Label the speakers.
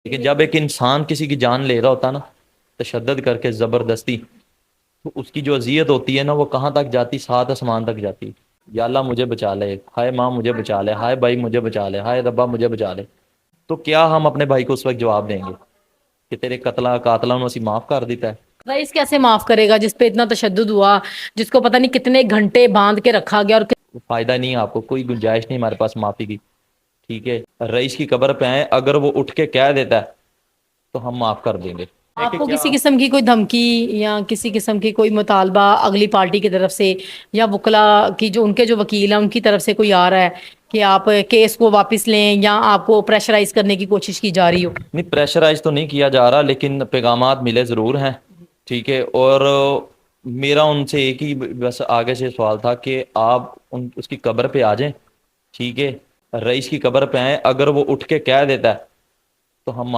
Speaker 1: لیکن جب ایک انسان کسی کی جان لے رہا ہوتا نا تشدد کر کے زبردستی، تو اس کی جو اذیت ہوتی ہے نا وہ کہاں تک جاتی، سات آسمان تک جاتی۔ یا اللہ مجھے بچا لے، ہائے ماں مجھے بچا لے، ہائے بھائی مجھے بچا لے، ہائے ربا مجھے بچا لے۔ تو کیا ہم اپنے بھائی کو اس وقت جواب دیں گے کہ تیرے قاتلہ نے اسی معاف کر دیتا ہے؟
Speaker 2: رئیس کیسے معاف کرے گا جس پہ اتنا تشدد ہوا، جس کو پتہ نہیں کتنے گھنٹے باندھ کے رکھا گیا، اور
Speaker 1: فائدہ نہیں ہے، آپ کو کوئی گنجائش نہیں ہمارے پاس معافی کی، ٹھیک ہے؟ رئیس کی قبر پہ آئیں، اگر وہ اٹھ کے کہہ دیتا ہے تو ہم معاف کر دیں گے۔
Speaker 2: آپ کو کسی قسم کی کوئی دھمکی یا کسی قسم کی کوئی مطالبہ اگلی پارٹی کی طرف سے یا وکلاء کی جو ان کے جو وکیل ہیں ان کی طرف سے کوئی آ رہا ہے کہ آپ کیس کو واپس لیں یا آپ کو پریشرائز کرنے کی کوشش کی جا رہی ہو؟
Speaker 1: نہیں، پریشرائز تو نہیں کیا جا رہا، لیکن پیغامات ملے ضرور ہیں، ٹھیک ہے؟ اور میرا ان سے ایک ہی بس آگے سے سوال تھا کہ آپ اس کی قبر پہ آ جائیں، ٹھیک ہے؟ رئیس کی قبر پہ آئیں، اگر وہ اٹھ کے کہہ دیتا ہے تو ہم